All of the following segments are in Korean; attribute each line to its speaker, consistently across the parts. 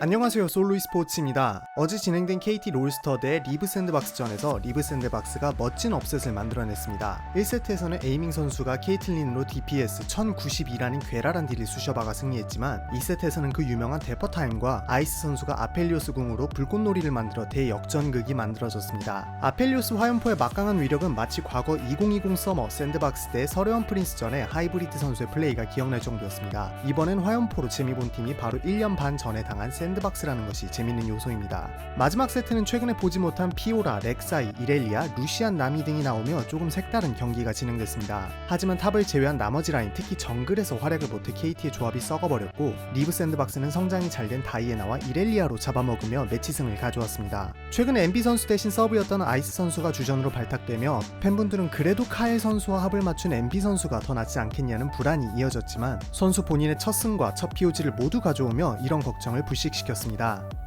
Speaker 1: 안녕하세요, 솔로이스포츠입니다. 어제 진행된 KT 롤스터 대 리브 샌드박스전에서 리브 샌드박스가 멋진 업셋을 만들어냈습니다. 1세트에서는 에이밍 선수가 케이틀린으로 DPS 1092라는 괴랄한 딜을 쑤셔박아 승리했지만 2세트에서는 그 유명한 대퍼타임과 아이스 선수가 아펠리오스 궁으로 불꽃놀이를 만들어 대역전극이 만들어졌습니다. 아펠리오스 화염포의 막강한 위력은 마치 과거 2020 서머 샌드박스 대 서레원 프린스전의 하이브리드 선수의 플레이가 기억날 정도였습니다. 이번엔 화염포로 재미본 팀이 바로 1년 반 전에 당한 샌드박스라는 것이 재밌는 요소입니다. 마지막 세트는 최근에 보지 못한 피오라, 렉사이, 이렐리아, 루시안 나미 등이 나오며 조금 색다른 경기가 진행됐습니다. 하지만 탑을 제외한 나머지 라인, 특히 정글에서 활약을 못해 KT의 조합이 썩어버렸고 리브 샌드박스는 성장이 잘된 다이애나와 이렐리아로 잡아먹으며 매치승을 가져왔습니다. 최근 MB 선수 대신 서브였던 아이스 선수가 주전으로 발탁되며 팬분들은 그래도 카엘 선수와 합을 맞춘 MB 선수가 더 낫지 않겠냐는 불안이 이어졌지만 선수 본인의 첫 승과 첫 POG를 모두 가져오며 이런 걱정을 불식시켰습니다.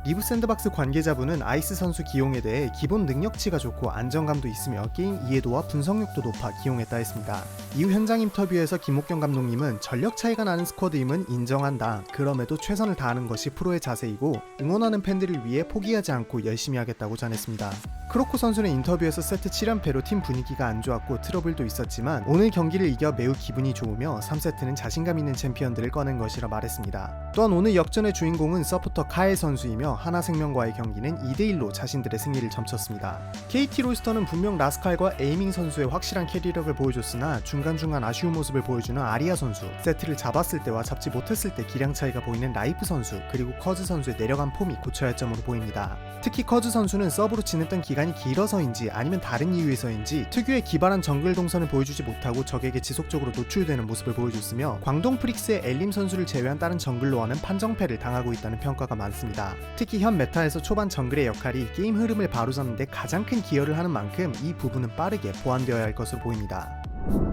Speaker 1: 리브 샌드박스 관계자분은 아이스 선수 기용에 대해 기본 능력치가 좋고 안정감도 있으며 게임 이해도와 분석력도 높아 기용했다 했습니다. 이후 현장 인터뷰에서 김옥경 감독님은 전력 차이가 나는 스쿼드임은 인정한다. 그럼에도 최선을 다하는 것이 프로의 자세이고 응원하는 팬들을 위해 포기하지 않고 열심히 하겠다고 전했습니다. 크로코 선수는 인터뷰에서 세트 7연패로 팀 분위기가 안 좋았고 트러블도 있었지만 오늘 경기를 이겨 매우 기분이 좋으며 3세트는 자신감 있는 챔피언들을 꺼낸 것이라 말했습니다. 또한 오늘 역전의 주인공은 서포터 카엘 선수이며 하나생명과의 경기는 2대1로 자신들의 승리를 점쳤습니다. KT 롤스터는 분명 라스칼과 에이밍 선수의 확실한 캐리력을 보여줬으나 중간중간 아쉬운 모습을 보여주는 아리아 선수, 세트를 잡았을 때와 잡지 못했을 때 기량 차이가 보이는 라이프 선수, 그리고 커즈 선수의 내려간 폼이 고쳐야 할 점으로 보입니다. 특히 커즈 선수는 서브로 지냈던 기간이 길어서인지 아니면 다른 이유에서인지 특유의 기발한 정글 동선을 보여주지 못하고 적에게 지속적으로 노출되는 모습을 보여줬으며 광동 프릭스의 엘림 선수를 제외한 다른 정글로와는 판정패를 당하고 있다는 평가가 많습니다. 특히 현 메타에서 초반 정글의 역할이 게임 흐름을 바로잡는 데 가장 큰 기여를 하는 만큼 이 부분은 빠르게 보완되어야 할 것으로 보입니다.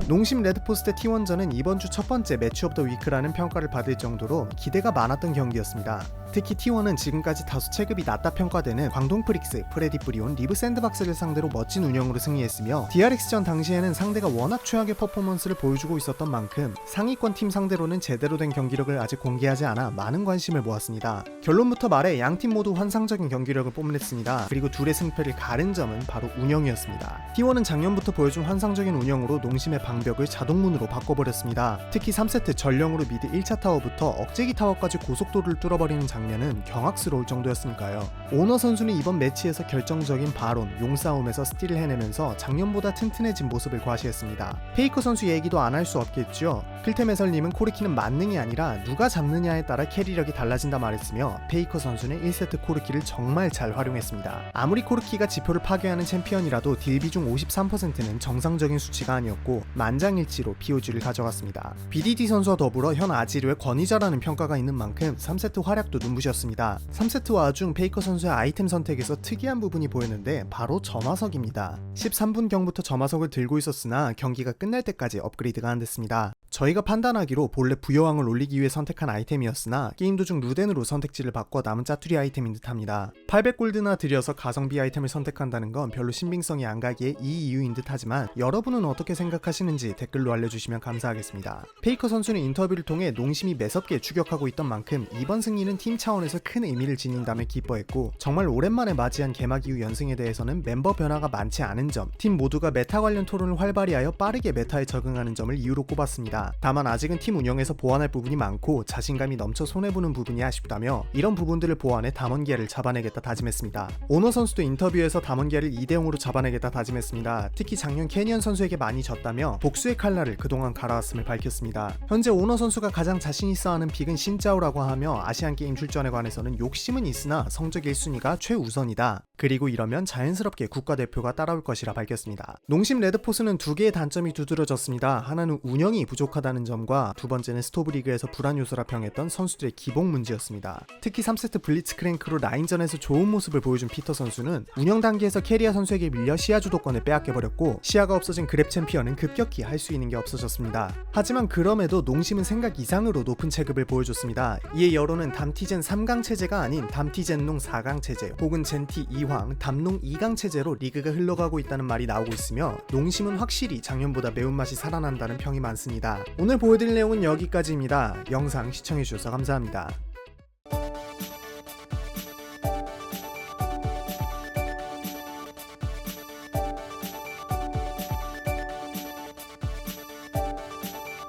Speaker 1: 농심 레드포스 대 T1전은 이번 주 첫 번째 매치 오브 더 위크라는 평가를 받을 정도로 기대가 많았던 경기였습니다. 특히 T1은 지금까지 다소 체급이 낮다 평가되는 광동 프릭스, 프레디 프리온, 리브 샌드박스를 상대로 멋진 운영으로 승리했으며 DRX전 당시에는 상대가 워낙 최악의 퍼포먼스를 보여주고 있었던 만큼 상위권 팀 상대로는 제대로 된 경기력을 아직 공개하지 않아 많은 관심을 모았습니다. 결론부터 말해 양팀 모두 환상적인 경기력을 뽐냈습니다. 그리고 둘의 승패를 가른 점은 바로 운영이었습니다. T1은 작년부터 보여준 환상적인 운영으로 농심의 방벽을 자동문으로 바꿔버렸습니다. 특히 3세트 전령으로 미드 1차 타워부터 억제기 타워까지 고속도로를 뚫어버리는 장면은 경악스러울 정도였으니까요. 오너 선수는 이번 매치에서 결정적인 바론, 용싸움에서 스틸을 해내면서 작년보다 튼튼해진 모습을 과시했습니다. 페이커 선수 얘기도 안 할 수 없겠죠. 클템 해설님은 코르키는 만능이 아니라 누가 잡느냐에 따라 캐리력이 달라진다 말했으며 페이커 선수는 1세트 코르키를 정말 잘 활용했습니다. 아무리 코르키가 지표를 파괴하는 챔피언이라도 딜 비중 53%는 정상적인 수치가 아니었고 만장일치로 POG를 가져갔습니다. BDD 선수와 더불어 현 아지르의 권위자라는 평가가 있는 만큼 3세트 활약도 눈부셨습니다. 3세트 와중 페이커 선수의 아이템 선택에서 특이한 부분이 보였는데 바로 점화석입니다. 13분경부터 점화석을 들고 있었으나 경기가 끝날 때까지 업그레이드가 안 됐습니다. 저희가 판단하기로 본래 부여왕을 올리기 위해 선택한 아이템이었으나 게임 도중 루덴으로 선택지를 바꿔 남은 짜투리 아이템인 듯합니다. 800골드나 들여서 가성비 아이템을 선택한다는 건 별로 신빙성이 안 가기에 이 이유인 듯하지만 여러분은 어떻게 생각하시는지 댓글로 알려주시면 감사하겠습니다. 페이커 선수는 인터뷰를 통해 농심이 매섭게 추격하고 있던 만큼 이번 승리는 팀 차원에서 큰 의미를 지닌다며 기뻐했고 정말 오랜만에 맞이한 개막 이후 연승에 대해서는 멤버 변화가 많지 않은 점, 팀 모두가 메타 관련 토론을 활발히 하여 빠르게 메타에 적응하는 점을 이유로 꼽았습니다. 다만 아직은 팀 운영에서 보완할 부분이 많고 자신감이 넘쳐 손해보는 부분이 아쉽다며 이런 부분들을 보완해 담원기아를 잡아내겠다 다짐했습니다. 오너 선수도 인터뷰에서 담원기아를 2대0으로 잡아내겠다 다짐했습니다. 특히 작년 캐니언 선수에게 많이 졌다며 복수의 칼날을 그동안 갈아왔음을 밝혔습니다. 현재 오너 선수가 가장 자신 있어 하는 픽은 신짜오라고 하며 아시안게임 출전에 관해서는 욕심은 있으나 성적 1순위가 최우선이다. 그리고 이러면 자연스럽게 국가대표가 따라올 것이라 밝혔습니다. 농심 레드포스는 두 개의 단점이 두드러졌습니다. 하나는 운영이 부족하다는 점과 두 번째는 스토브리그에서 불안 요소라 평했던 선수들의 기복 문제였습니다. 특히 3세트 블리츠크랭크로 라인전에서 좋은 모습을 보여준 피터 선수는 운영 단계에서 캐리아 선수에게 밀려 시야 주도권을 빼앗겨버렸고 시야가 없어진 그랩 챔피언은 급격히 할 수 있는 게 없어졌습니다. 하지만 그럼에도 농심은 생각 이상으로 높은 체급을 보여줬습니다. 이에 여론은 담티젠 3강 체제가 아닌 담티젠농 4강 체제 혹은 젠티 2황, 담농 2강 체제로 리그가 흘러가고 있다는 말이 나오고 있으며 농심은 확실히 작년보다 매운맛이 살아난다는 평이 많습니다. 오늘 보여드릴 내용은 여기까지입니다. 영상 시청해주셔서 감사합니다.